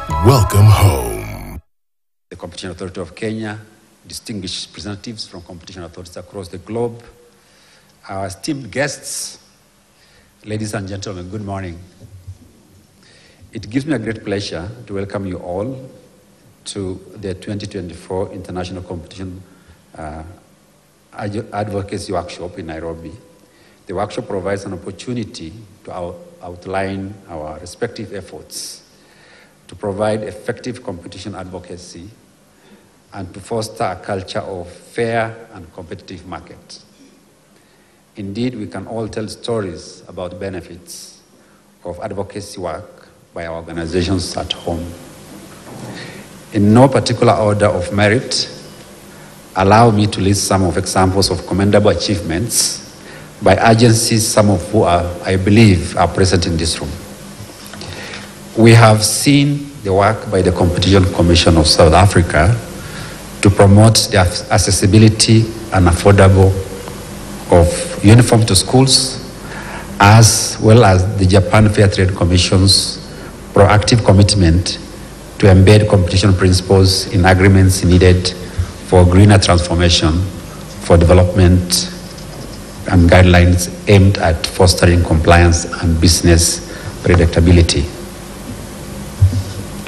Welcome home. The Competition Authority of Kenya, distinguished representatives from competition authorities across the globe, our esteemed guests, ladies and gentlemen, good morning. It gives me a great pleasure to welcome you all to the 2024 International Competition Advocacy Workshop in Nairobi. The workshop provides an opportunity to outline our respective efforts to provide effective competition advocacy and to foster a culture of fair and competitive market. Indeed, we can all tell stories about benefits of advocacy work by our organizations at home. In no particular order of merit, allow me to list some of examples of commendable achievements by agencies, some of who I believe are present in this room. We have seen the work by the Competition Commission of South Africa to promote the accessibility and affordable of uniform to schools, as well as the Japan Fair Trade Commission's proactive commitment to embed competition principles in agreements needed for greener transformation, for development, and guidelines aimed at fostering compliance and business predictability.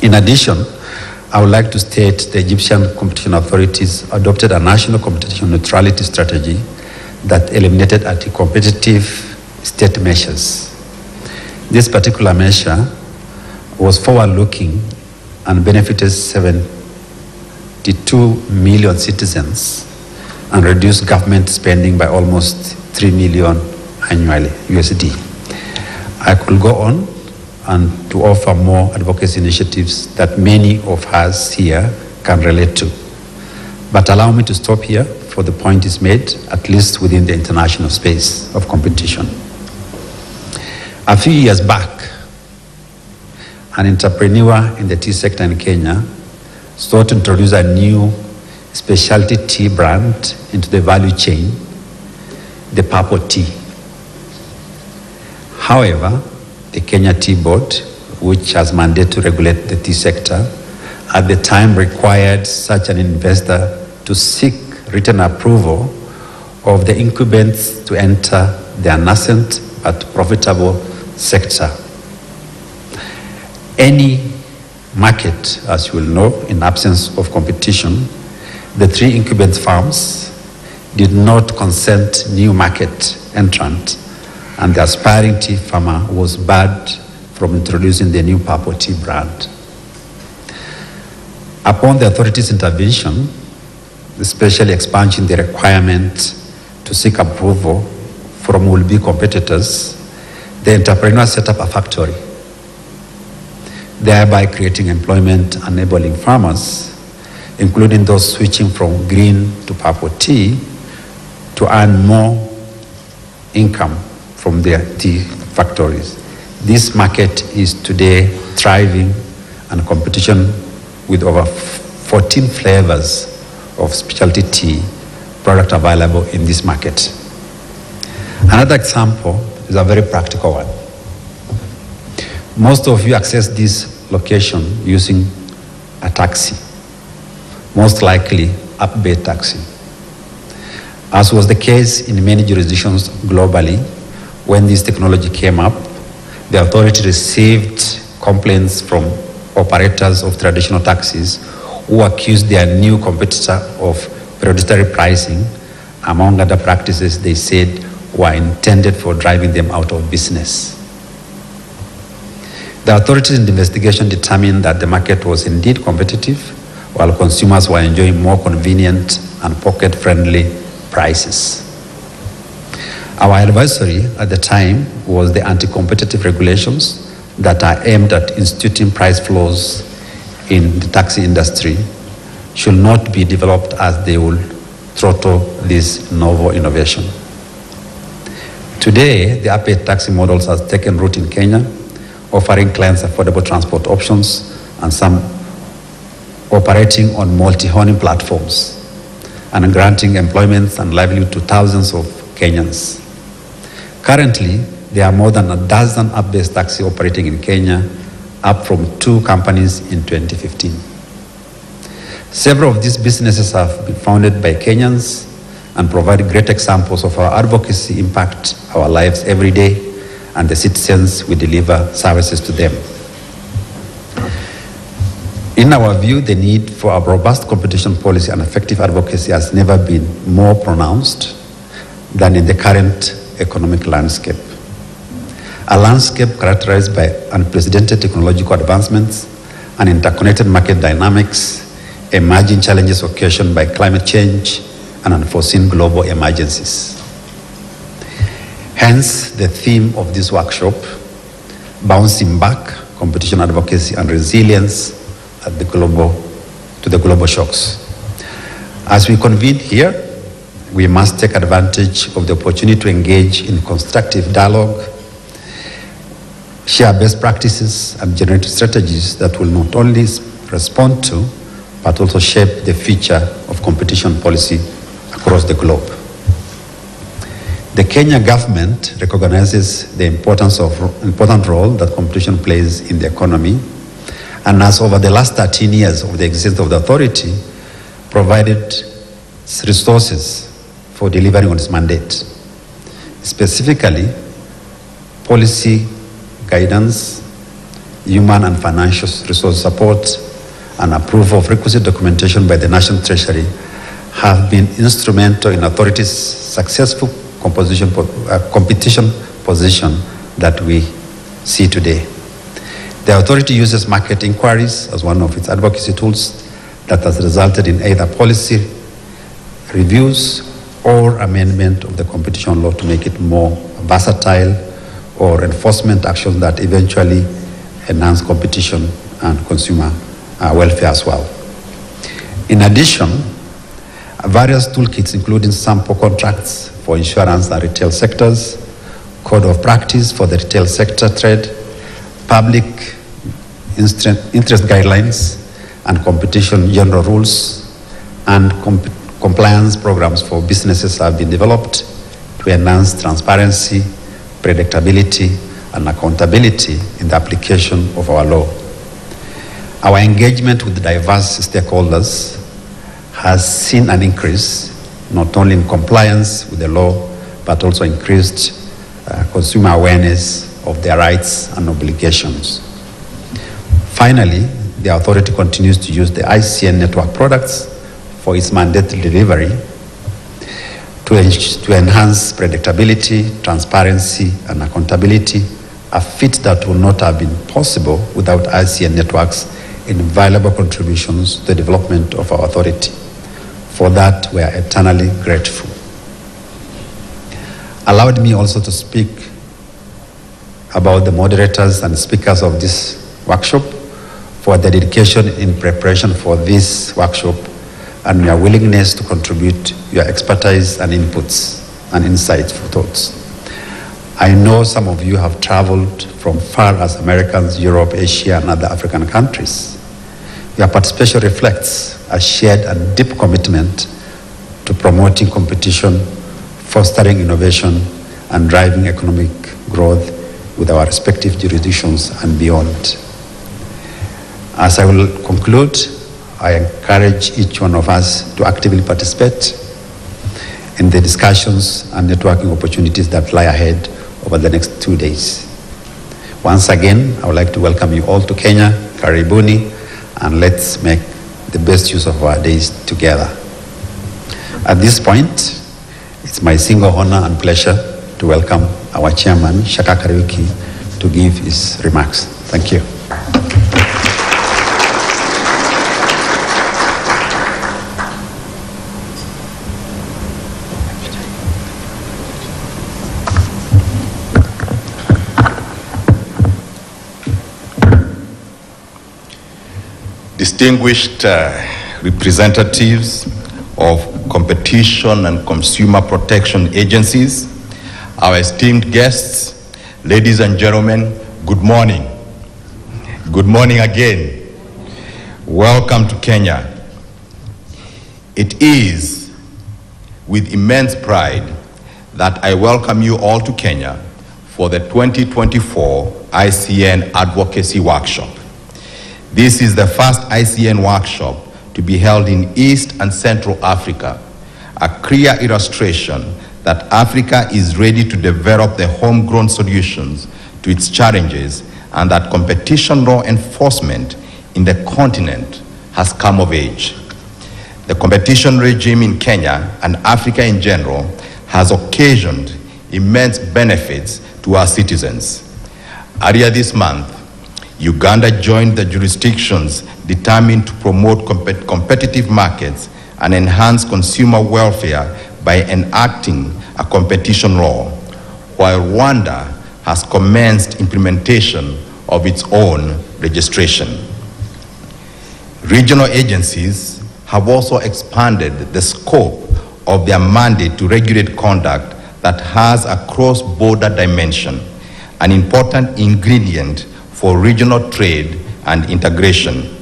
In addition, I would like to state the Egyptian competition authorities adopted a national competition neutrality strategy that eliminated anti-competitive state measures. This particular measure was forward-looking and benefited 72 million citizens and reduced government spending by almost 3 million annually, USD. I could go on and to offer more advocacy initiatives that many of us here can relate to. But allow me to stop here, for the point is made, at least within the international space of competition. A few years back, an entrepreneur in the tea sector in Kenya sought to introduce a new specialty tea brand into the value chain, the purple tea. However, the Kenya Tea Board, which has mandate to regulate the tea sector, at the time required such an investor to seek written approval of the incumbents to enter the nascent but profitable sector. Any market, as you will know, in absence of competition, the three incumbent firms did not consent new market entrant, and the aspiring tea farmer was barred from introducing the new purple tea brand. Upon the authorities' intervention, especially expanding the requirement to seek approval from will-be competitors, the entrepreneur set up a factory, thereby creating employment, enabling farmers, including those switching from green to purple tea, to earn more income from their tea factories. This market is today thriving, and competition with over 14 flavors of specialty tea product available in this market. Another example is a very practical one. Most of you access this location using a taxi, most likely app-based taxi. As was the case in many jurisdictions globally, when this technology came up, the authority received complaints from operators of traditional taxis who accused their new competitor of predatory pricing, among other practices they said were intended for driving them out of business. The authorities in the investigation determined that the market was indeed competitive, while consumers were enjoying more convenient and pocket-friendly prices. Our advisory at the time was the anti-competitive regulations that are aimed at instituting price floors in the taxi industry should not be developed, as they will throttle this novel innovation. Today, the app-based taxi models has taken root in Kenya, offering clients affordable transport options and some operating on multi-honing platforms and granting employment and livelihood to thousands of Kenyans. Currently, there are more than a dozen app-based taxis operating in Kenya, up from 2 companies in 2015. Several of these businesses have been founded by Kenyans and provide great examples of our advocacy impact our lives every day and the citizens we deliver services to them. In our view, the need for a robust competition policy and effective advocacy has never been more pronounced than in the current economic landscape. A landscape characterized by unprecedented technological advancements and interconnected market dynamics, emerging challenges occasioned by climate change and unforeseen global emergencies. Hence, the theme of this workshop, Bouncing Back, Competition Advocacy and Resilience to the global shocks. As we convene here, we must take advantage of the opportunity to engage in constructive dialogue, share best practices, and generate strategies that will not only respond to, but also shape the future of competition policy across the globe. The Kenya government recognizes the important role that competition plays in the economy, and has over the last 13 years of the existence of the authority provided resources for delivering on its mandate. Specifically, policy guidance, human and financial resource support, and approval of requisite documentation by the National Treasury have been instrumental in authorities' successful competition position that we see today. The authority uses market inquiries as one of its advocacy tools that has resulted in either policy reviews or amendment of the competition law to make it more versatile, or enforcement actions that eventually enhance competition and consumer welfare as well. In addition, various toolkits including sample contracts for insurance and retail sectors, code of practice for the retail sector trade, public interest guidelines, and competition general rules, and compliance programs for businesses have been developed to enhance transparency, predictability, and accountability in the application of our law. Our engagement with diverse stakeholders has seen an increase, not only in compliance with the law, but also increased consumer awareness of their rights and obligations. Finally, the authority continues to use the Icn network products for its mandatory delivery to enhance predictability, transparency, and accountability, a feat that would not have been possible without Icn networks' invaluable contributions to the development of our authority. For that, we are eternally grateful. Allowed me also to speak about the moderators and speakers of this workshop for their dedication in preparation for this workshop and your willingness to contribute your expertise and inputs and insightful thoughts. I know some of you have traveled from far as Americans, Europe, Asia, and other African countries. Your participation reflects a shared and deep commitment to promoting competition, fostering innovation, and driving economic growth with our respective jurisdictions and beyond. As I will conclude, I encourage each one of us to actively participate in the discussions and networking opportunities that lie ahead over the next 2 days. Once again, I would like to welcome you all to Kenya, Karibuni, and let's make the best use of our days together. At this point, it's my single honor and pleasure to welcome our chairman, Shaka Kariuki, to give his remarks. Thank you. Distinguished representatives of competition and consumer protection agencies, our esteemed guests, ladies and gentlemen, good morning. Good morning again. Welcome to Kenya. It is with immense pride that I welcome you all to Kenya for the 2024 Icn Advocacy Workshop. This is the first Icn workshop to be held in East and Central Africa, a clear illustration that Africa is ready to develop the homegrown solutions to its challenges and that competition law enforcement in the continent has come of age. The competition regime in Kenya and Africa in general has occasioned immense benefits to our citizens. Earlier this month, Uganda joined the jurisdictions determined to promote competitive markets and enhance consumer welfare by enacting a competition law, while Rwanda has commenced implementation of its own registration. Regional agencies have also expanded the scope of their mandate to regulate conduct that has a cross-border dimension, an important ingredient for regional trade and integration.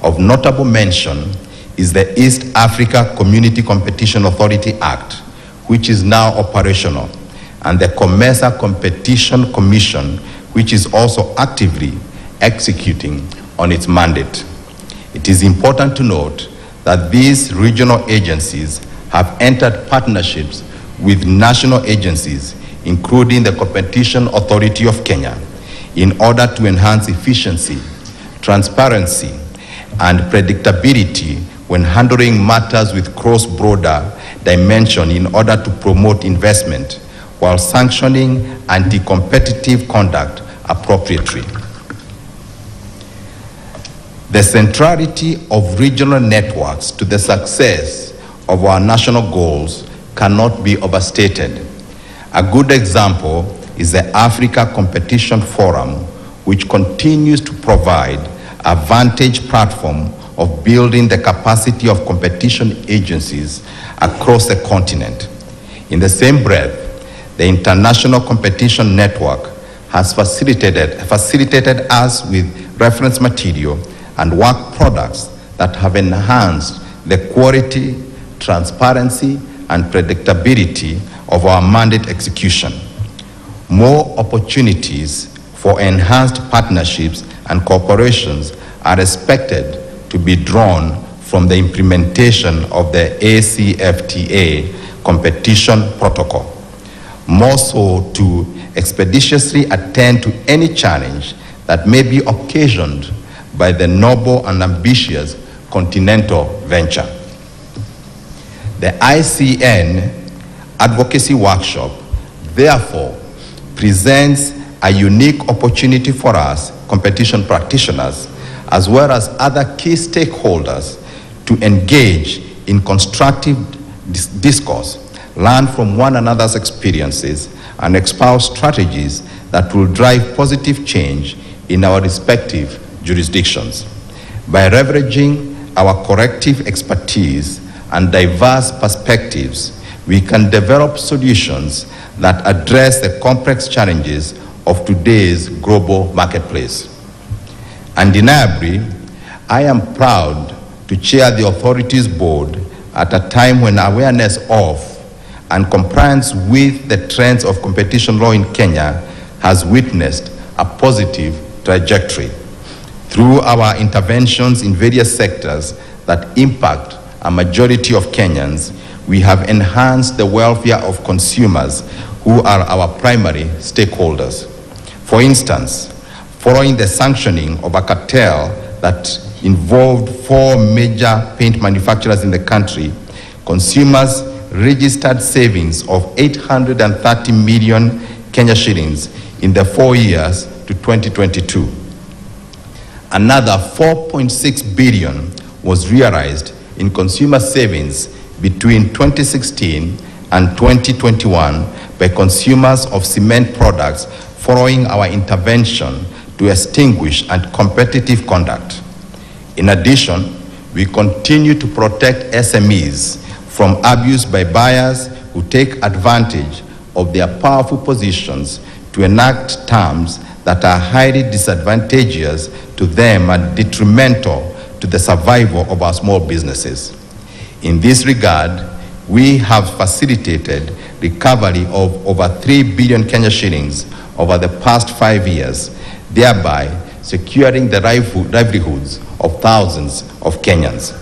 Of notable mention is the East Africa Community Competition Authority Act, which is now operational, and the COMESA Competition Commission, which is also actively executing on its mandate. It is important to note that these regional agencies have entered partnerships with national agencies, including the Competition Authority of Kenya, in order to enhance efficiency, transparency, and predictability when handling matters with cross-border dimension in order to promote investment while sanctioning anti-competitive conduct appropriately. The centrality of regional networks to the success of our national goals cannot be overstated. A good example is the Africa Competition Forum, which continues to provide a vantage platform of building the capacity of competition agencies across the continent. In the same breath, the International Competition Network has facilitated us with reference material and work products that have enhanced the quality, transparency, and predictability of our mandate execution. More opportunities for enhanced partnerships and cooperations are expected to be drawn from the implementation of the ACFTA competition protocol, more so to expeditiously attend to any challenge that may be occasioned by the noble and ambitious continental venture. The Icn Advocacy Workshop, therefore, presents a unique opportunity for us, competition practitioners, as well as other key stakeholders, to engage in constructive discourse, learn from one another's experiences, and espouse strategies that will drive positive change in our respective jurisdictions. By leveraging our collective expertise and diverse perspectives, we can develop solutions that address the complex challenges of today's global marketplace. Undeniably, I am proud to chair the authorities board at a time when awareness of and compliance with the trends of competition law in Kenya has witnessed a positive trajectory. Through our interventions in various sectors that impact a majority of Kenyans, we have enhanced the welfare of consumers who are our primary stakeholders. For instance, following the sanctioning of a cartel that involved 4 major paint manufacturers in the country, consumers registered savings of 830 million Kenya shillings in the 4 years to 2022. Another 4.6 billion was realized in consumer savings between 2016 and 2021 by consumers of cement products following our intervention to extinguish uncompetitive conduct. In addition, we continue to protect SMEs from abuse by buyers who take advantage of their powerful positions to enact terms that are highly disadvantageous to them and detrimental to the survival of our small businesses. In this regard, we have facilitated recovery of over 3 billion Kenya shillings over the past 5 years, thereby securing the livelihoods of thousands of Kenyans.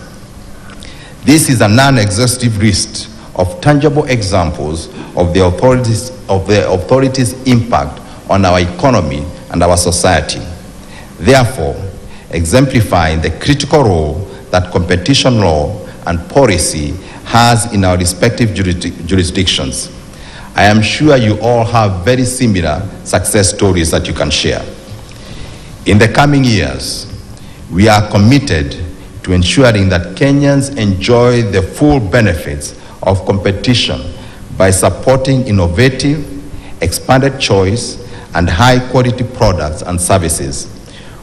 This is a non-exhaustive list of tangible examples of the authorities' impact on our economy and our society, therefore exemplifying the critical role that competition law and policy has in our respective jurisdictions. I am sure you all have very similar success stories that you can share. In the coming years, we are committed to ensuring that Kenyans enjoy the full benefits of competition by supporting innovative, expanded choice, and high-quality products and services.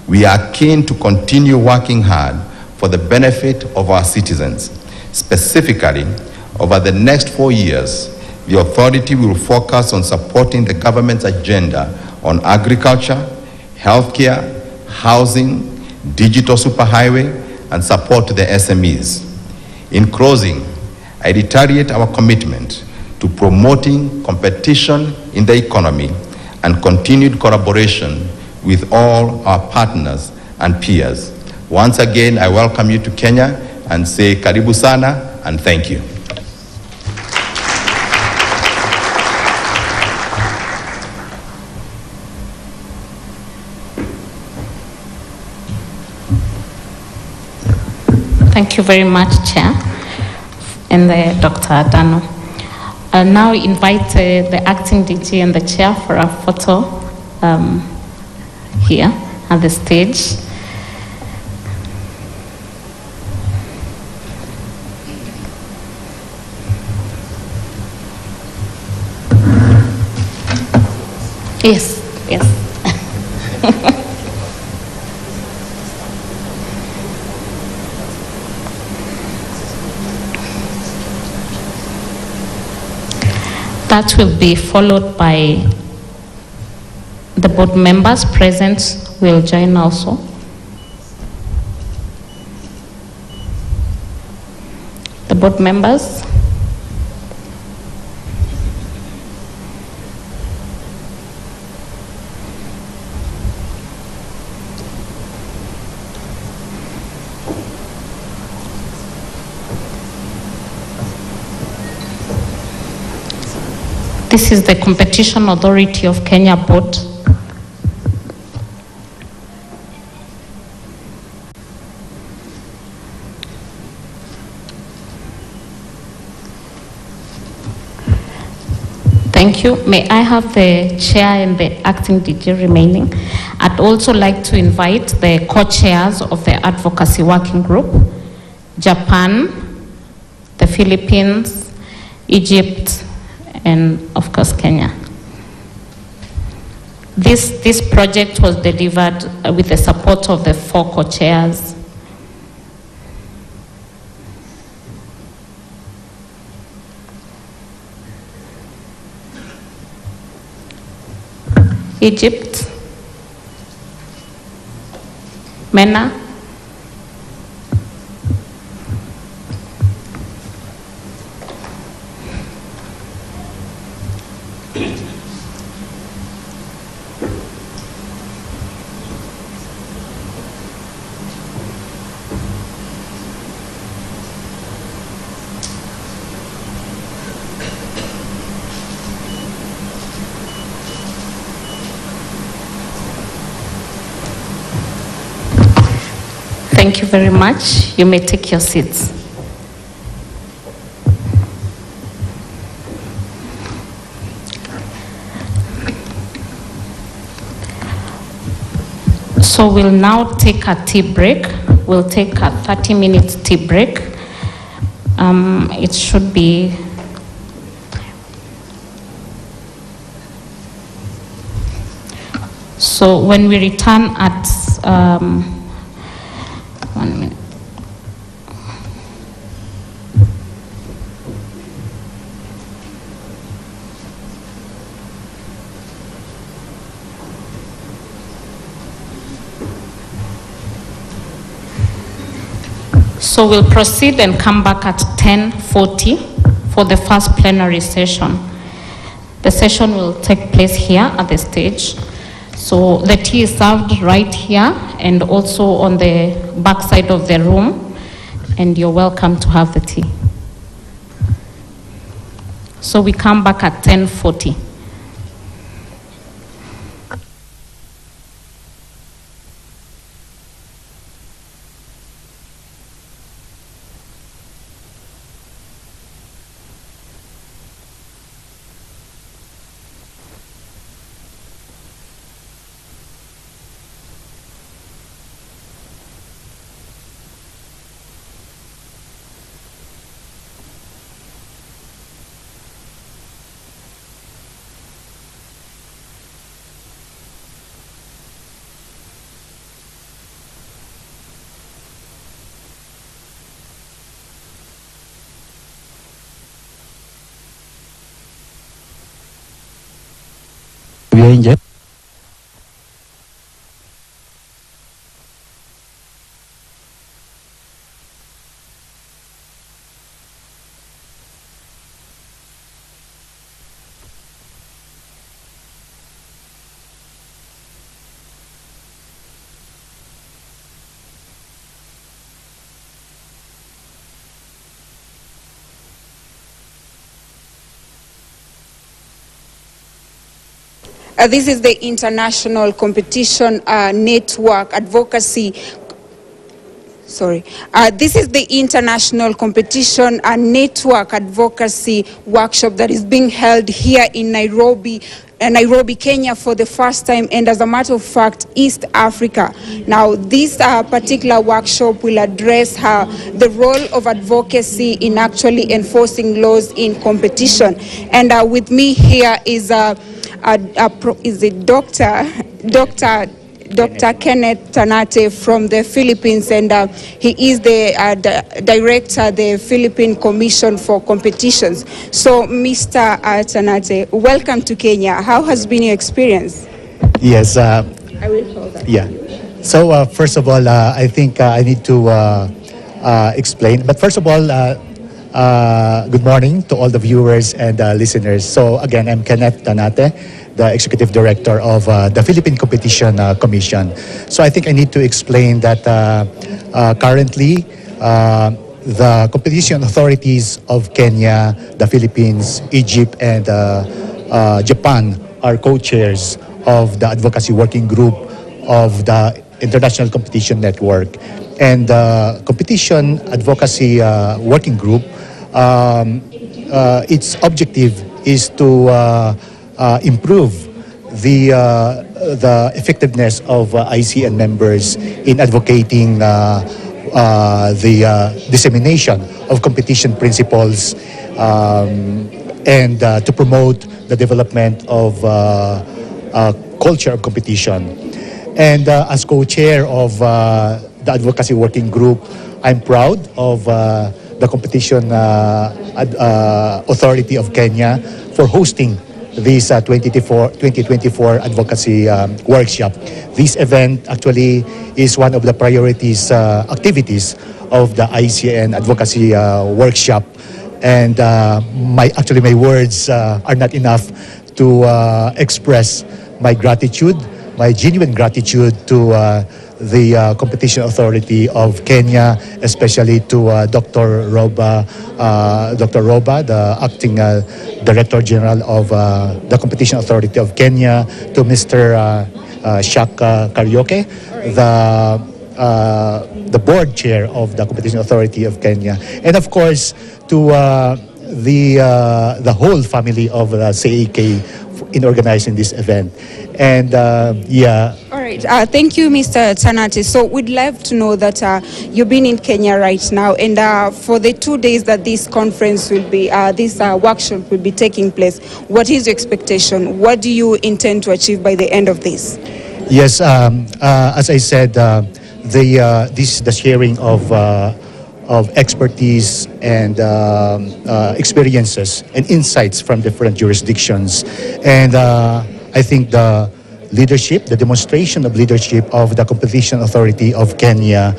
We are keen to continue working hard for the benefit of our citizens. Specifically, over the next 4 years, the authority will focus on supporting the government's agenda on agriculture, healthcare, housing, digital superhighway, and support to the SMEs. In closing, I reiterate our commitment to promoting competition in the economy and continued collaboration with all our partners and peers. Once again, I welcome you to Kenya and say karibu sana and thank you. Thank you very much, Chair, and Dr. Adano. I'll now invite the acting DG and the Chair for a photo here at the stage. Yes, yes. That will be followed by the board members present will join also. The board members. This is the Competition Authority of Kenya Board. Thank you. May I have the chair and the acting DG remaining? I'd also like to invite the co-chairs of the Advocacy Working Group, Japan, the Philippines, Egypt, and of course Kenya. This project was delivered with the support of the 4 co-chairs. Egypt, MENA, Thank you very much. You may take your seats. So we'll now take a tea break. We'll take a 30-minute tea break. It should be so when we return at 1 minute. So we'll proceed and come back at 10:40 for the first plenary session. The session will take place here at the stage. So the tea is served right here and also on the back side of the room, and you're welcome to have the tea. So we come back at 10:40. This is the International Competition Network Advocacy. This is the International Competition Network Advocacy Workshop that is being held here in Nairobi, Kenya for the first time, and as a matter of fact, East Africa. Now, this particular workshop will address the role of advocacy in actually enforcing laws in competition. And with me here is Dr. Kenneth Tanate from the Philippines, and he is the director of the Philippine Commission for Competitions. So, Mr. Tanate, welcome to Kenya. How has been your experience? Yes. I will hold that. Yeah. So, first of all, I think I need to explain. But first of all, good morning to all the viewers and listeners. So, again, I'm Kenneth Tanate, the Executive Director of the Philippine Competition Commission. So I think I need to explain that currently the competition authorities of Kenya, the Philippines, Egypt, and Japan are co-chairs of the Advocacy Working Group of the International Competition Network. And the Competition Advocacy Working Group, its objective is to improve the effectiveness of Icn members in advocating the dissemination of competition principles and to promote the development of culture of competition. And as co-chair of the Advocacy Working Group, I'm proud of the Competition Authority of Kenya for hosting this 2024 Advocacy Workshop. This event actually is one of the priorities activities of the Icn Advocacy Workshop. And my words are not enough to express my gratitude, my genuine gratitude to the Competition Authority of Kenya, especially to Dr. Roba, the Acting Director General of the Competition Authority of Kenya, to Mr. Shaka Karyoke, the Board Chair of the Competition Authority of Kenya, and of course to the whole family of CAK in organizing this event. And yeah. All right. Thank you, Mr. Tanate. So we'd love to know that you've been in Kenya right now, and for the 2 days that this conference will be, this workshop will be taking place, what is your expectation? What do you intend to achieve by the end of this? Yes, as I said, this is the sharing of expertise and experiences and insights from different jurisdictions. And I think the leadership, the demonstration of leadership of the Competition Authority of Kenya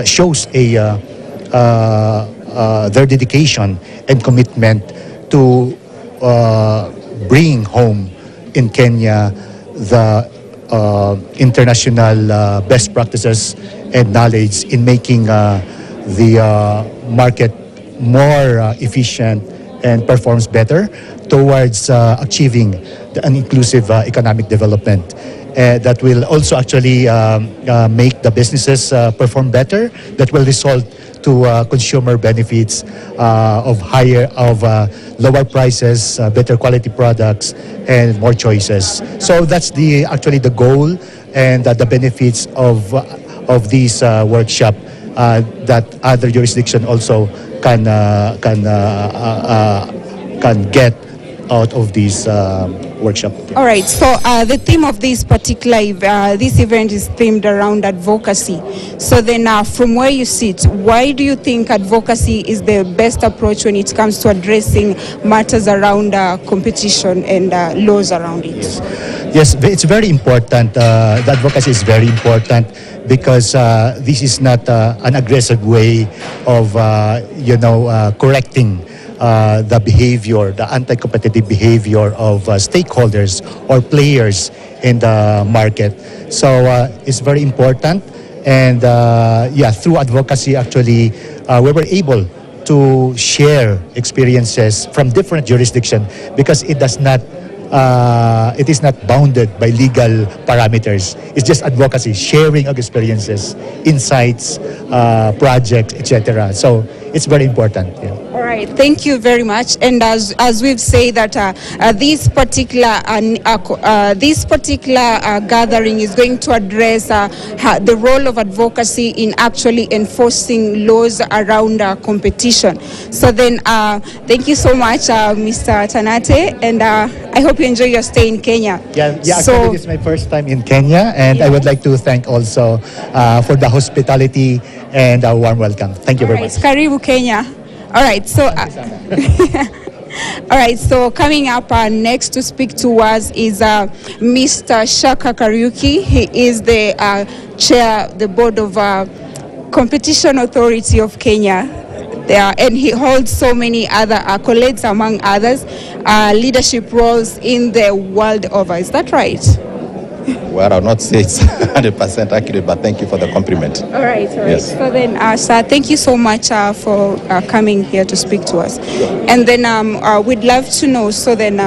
shows a their dedication and commitment to bring home in Kenya the international best practices and knowledge in making the market more efficient and performs better towards achieving an inclusive economic development. That will also actually make the businesses perform better, that will result to consumer benefits of lower prices, better quality products, and more choices. So that's actually the goal and the benefits of this workshop that other jurisdiction also can get out of this workshop. All right, so the theme of this particular this event is themed around advocacy. So then from where you sit, why do you think advocacy is the best approach when it comes to addressing matters around competition and laws around it? Yes, it's very important. The advocacy is very important because this is not an aggressive way of, correcting the behavior, the anti-competitive behavior of stakeholders or players in the market. So it's very important. And through advocacy, actually, we were able to share experiences from different jurisdictions because it is not bounded by legal parameters. It's just advocacy, sharing of experiences, insights, projects, etc. So it's very important. Yeah. All right, thank you very much. And as we've said that this particular gathering is going to address the role of advocacy in actually enforcing laws around competition. So then, thank you so much, Mr. Tanate, and I hope you enjoy your stay in Kenya. Yeah. Actually, this is my first time in Kenya, and I would like to thank also for the hospitality and a warm welcome. Thank you very much. Karibu Kenya. All right, so all right, so coming up next to speak to us is Mr. Shaka Kariuki. He is the chair, the board of Competition Authority of Kenya. And he holds so many other accolades, among others, leadership roles in the world over. Is that right? Well, I'll not say it's 100% accurate, but thank you for the compliment. All right. Yes. So then, sir, thank you so much for coming here to speak to us. And then we'd love to know, so then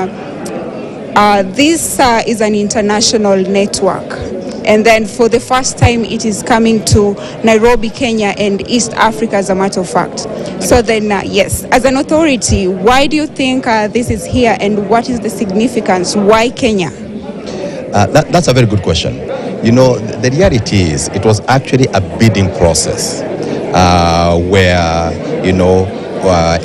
this is an international network. And then for the first time, it is coming to Nairobi, Kenya, and East Africa, as a matter of fact. So then, yes, as an authority, why do you think this is here, and what is the significance? Why Kenya? That's a very good question. You know, the reality is it was actually a bidding process where,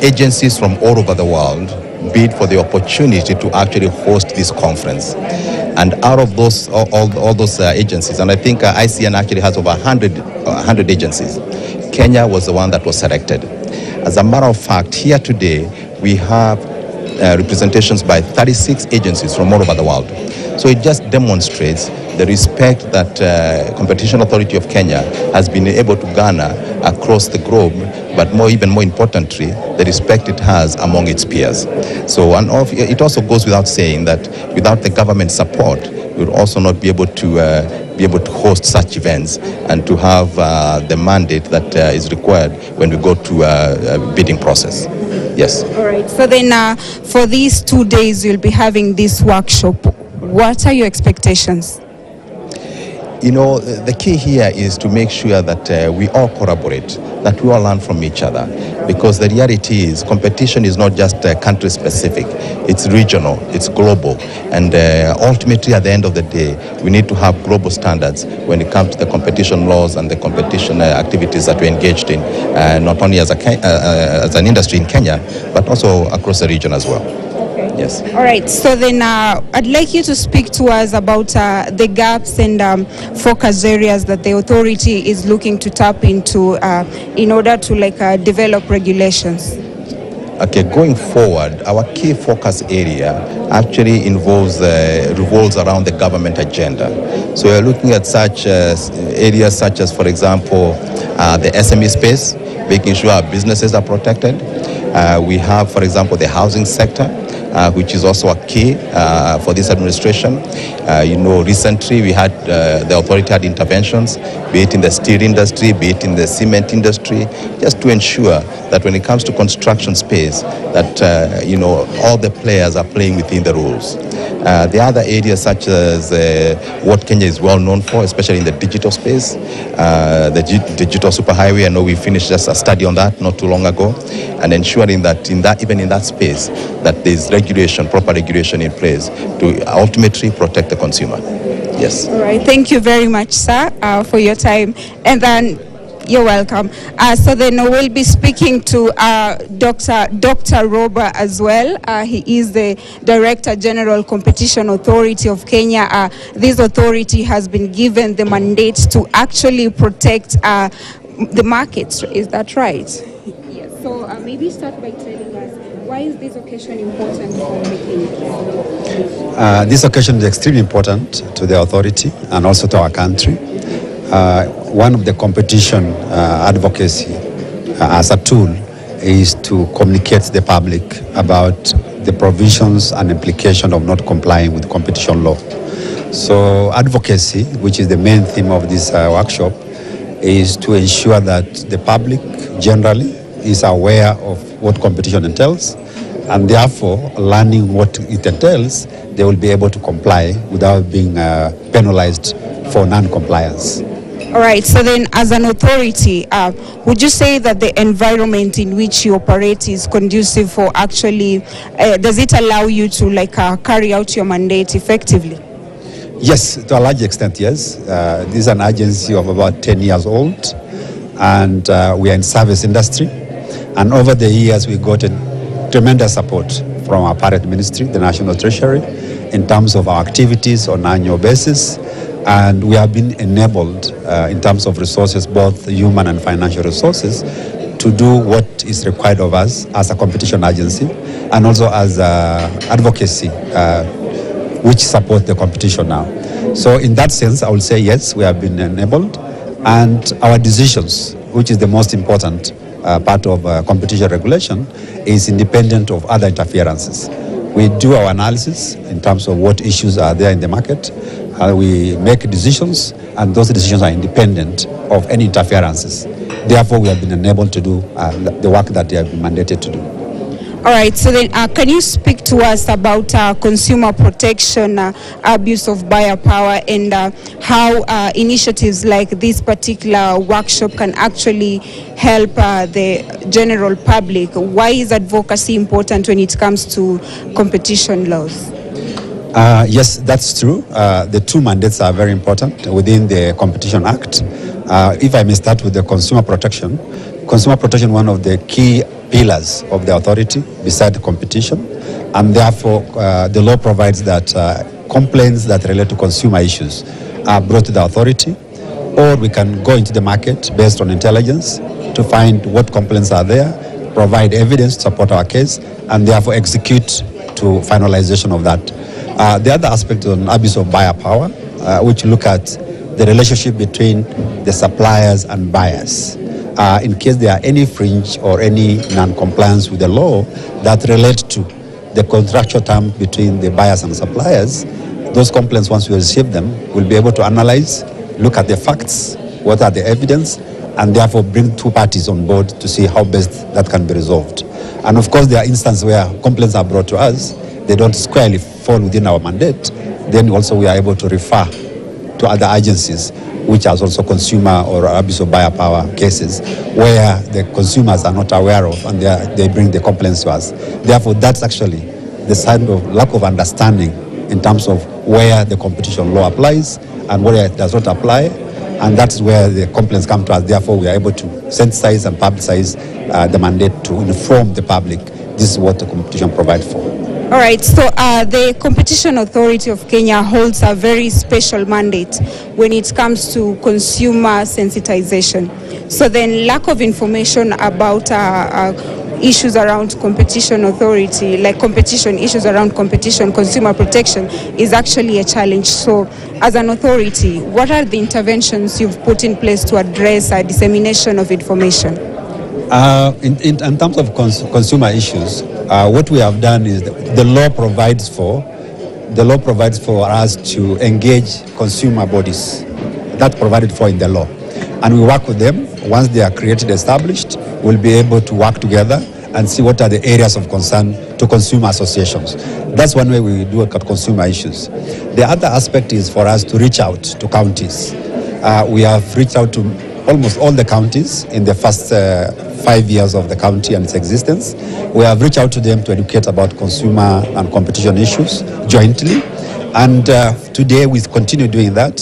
agencies from all over the world bid for the opportunity to actually host this conference. And out of those, all those agencies, and I think Icn actually has over 100 agencies, Kenya was the one that was selected. As a matter of fact, here today, we have representations by 36 agencies from all over the world. So it just demonstrates the respect that Competition Authority of Kenya has been able to garner across the globe, but even more importantly, the respect it has among its peers. So it also goes without saying that without the government support, we would also not be able to host such events and to have the mandate that is required when we go to a bidding process. Yes. All right. So then for these 2 days, you'll be having this workshop. What are your expectations? You know, the key here is to make sure that we all collaborate, that we all learn from each other, because the reality is competition is not just country specific, it's regional, it's global, and ultimately at the end of the day, we need to have global standards when it comes to the competition laws and the competition activities that we're engaged in, not only as an industry in Kenya, but also across the region as well. Yes. All right. So then I'd like you to speak to us about the gaps and focus areas that the authority is looking to tap into in order to develop regulations. Okay, going forward, our key focus area actually revolves around the government agenda. So we're looking at such areas such as, for example, the SME space. making sure our businesses are protected. We have, for example, the housing sector, which is also a key for this administration. Recently we had the authority had interventions, be it in the steel industry, be it in the cement industry, just to ensure that when it comes to construction space, that all the players are playing within the rules. The other areas such as what Kenya is well known for, especially in the digital space, the digital superhighway. I know we finished just a study on that not too long ago, and ensuring that even in that space, that there's proper regulation in place to ultimately protect the consumer. Yes. All right. Thank you very much, sir, for your time. And then you're welcome. So then we'll be speaking to Dr. Roba as well. He is the Director General Competition Authority of Kenya. This authority has been given the mandate to actually protect the markets. Is that right? Yes. So maybe start by telling us, why is this occasion important for Kenya? This occasion is extremely important to the authority and also to our country. One of the competition advocacy as a tool is to communicate to the public about the provisions and implication of not complying with competition law. So advocacy, which is the main theme of this workshop, is to ensure that the public generally is aware of what competition entails, and therefore learning what it entails, they will be able to comply without being penalized for non-compliance. All right, so then as an authority, would you say that the environment in which you operate is conducive for actually, does it allow you to carry out your mandate effectively? Yes, to a large extent, yes. This is an agency of about 10 years old, and we are in service industry. And over the years, we got a tremendous support from our parent ministry, the National Treasury, in terms of our activities on an annual basis. And we have been enabled in terms of resources, both human and financial resources, to do what is required of us as a competition agency and also as advocacy, which support the competition now. So in that sense, I will say yes, we have been enabled, and our decisions, which is the most important part of competition regulation, is independent of other interferences. We do our analysis in terms of what issues are there in the market. We make decisions, and those decisions are independent of any interferences. Therefore, we have been enabled to do the work that they have been mandated to do. All right, so then can you speak to us about consumer protection, abuse of buyer power, and how initiatives like this particular workshop can actually help the general public? Why is advocacy important when it comes to competition laws? Yes, that's true. The two mandates are very important within the Competition Act. If I may start with the consumer protection, one of the key pillars of the authority beside competition, and therefore the law provides that complaints that relate to consumer issues are brought to the authority, or we can go into the market based on intelligence to find what complaints are there, provide evidence to support our case, and therefore execute to finalization of that. The other aspect on abuse of buyer power, which look at the relationship between the suppliers and buyers. In case there are any fringe or any non-compliance with the law that relate to the contractual term between the buyers and suppliers, those complaints, once we receive them, we'll be able to analyze, look at the facts, what are the evidence, and therefore bring two parties on board to see how best that can be resolved. And of course, there are instances where complaints are brought to us, they don't squarely fall within our mandate, then also we are able to refer to other agencies, which are also consumer or abuse of buyer power cases, where the consumers are not aware of, and they bring the complaints to us. Therefore, that's actually the sign of lack of understanding in terms of where the competition law applies and where it does not apply, and that's where the complaints come to us. Therefore, we are able to sensitize and publicize the mandate to inform the public. This is what the competition provides for. All right, so the Competition Authority of Kenya holds a very special mandate when it comes to consumer sensitization. So then lack of information about issues around competition authority, like competition issues around competition, consumer protection, is actually a challenge. So as an authority, what are the interventions you've put in place to address dissemination of information? In terms of consumer issues, what we have done is the law provides for us to engage consumer bodies. That's provided for in the law. And we work with them. Once they are created, established, we'll be able to work together and see what are the areas of concern to consumer associations. That's one way we do look at consumer issues. The other aspect is for us to reach out to counties. We have reached out to almost all the counties in the first 5 years of the county and its existence. We have reached out to them to educate about consumer and competition issues jointly. And today we continue doing that.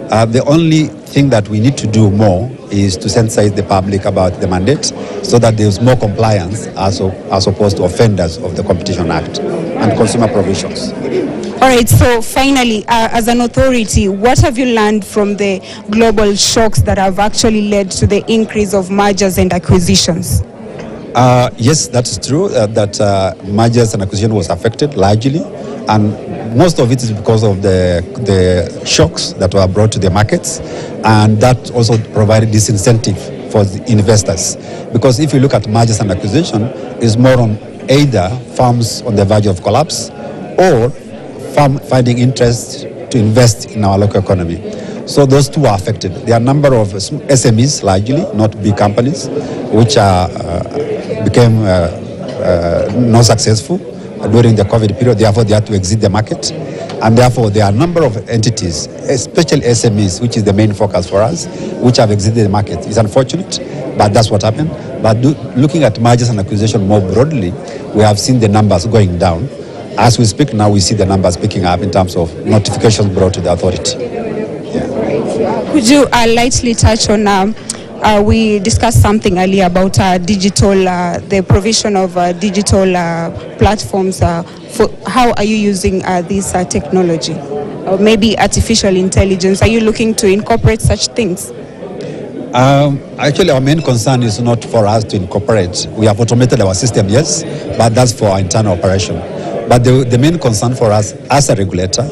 The only thing that we need to do more is to sensitize the public about the mandate so that there's more compliance as opposed to offenders of the Competition Act and consumer provisions. All right, so finally, as an authority, what have you learned from the global shocks that have actually led to the increase of mergers and acquisitions? Yes, that's true, that mergers and acquisition was affected largely, and most of it is because of the shocks that were brought to the markets, and that also provided disincentive for the investors. Because if you look at mergers and acquisition, it's more on either firms on the verge of collapse or firm finding interest to invest in our local economy. So those two are affected. There are a number of SMEs, largely, not big companies, which became not successful during the COVID period. Therefore, they had to exit the market. And therefore, there are a number of entities, especially SMEs, which is the main focus for us, which have exited the market. It's unfortunate, but that's what happened. But looking at mergers and acquisition more broadly, we have seen the numbers going down. As we speak now, we see the numbers picking up in terms of notifications brought to the authority. Yeah. Could you lightly touch on, we discussed something earlier about the provision of digital platforms. How are you using this technology? Or maybe artificial intelligence? Are you looking to incorporate such things? Actually, our main concern is not for us to incorporate. We have automated our system, yes, but that's for our internal operation. But the main concern for us as a regulator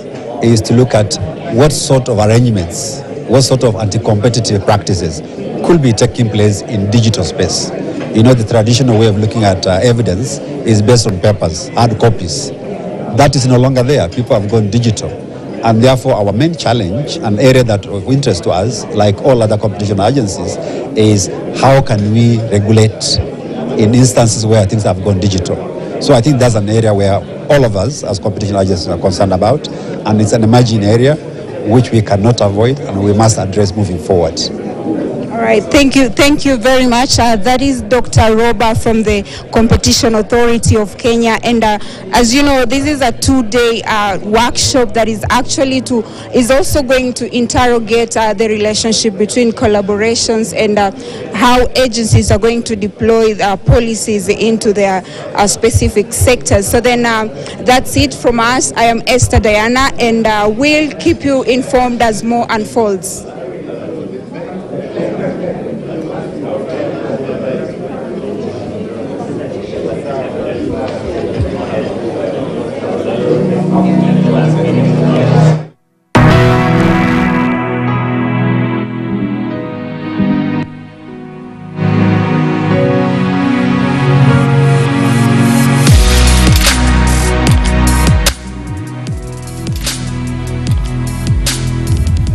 is to look at what sort of arrangements, what sort of anti-competitive practices could be taking place in digital space. You know, the traditional way of looking at evidence is based on papers, hard copies. That is no longer there. People have gone digital. And therefore, our main challenge, an area that of interest to us, like all other competition agencies, is how can we regulate in instances where things have gone digital. So I think that's an area where all of us as competition agencies are concerned about, and it's an emerging area which we cannot avoid and we must address moving forward. All right, thank you very much. That is Dr. Roba from the Competition Authority of Kenya, and as you know, this is a 2-day workshop that is actually is also going to interrogate the relationship between collaborations and how agencies are going to deploy policies into their specific sectors. So then that's it from us. I am Esther Diana, and we'll keep you informed as more unfolds.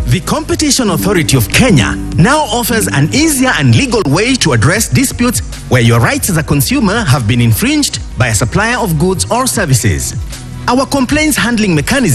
The Competition Authority of Kenya now offers an easier and legal way to address disputes where your rights as a consumer have been infringed by a supplier of goods or services. Our complaints handling mechanism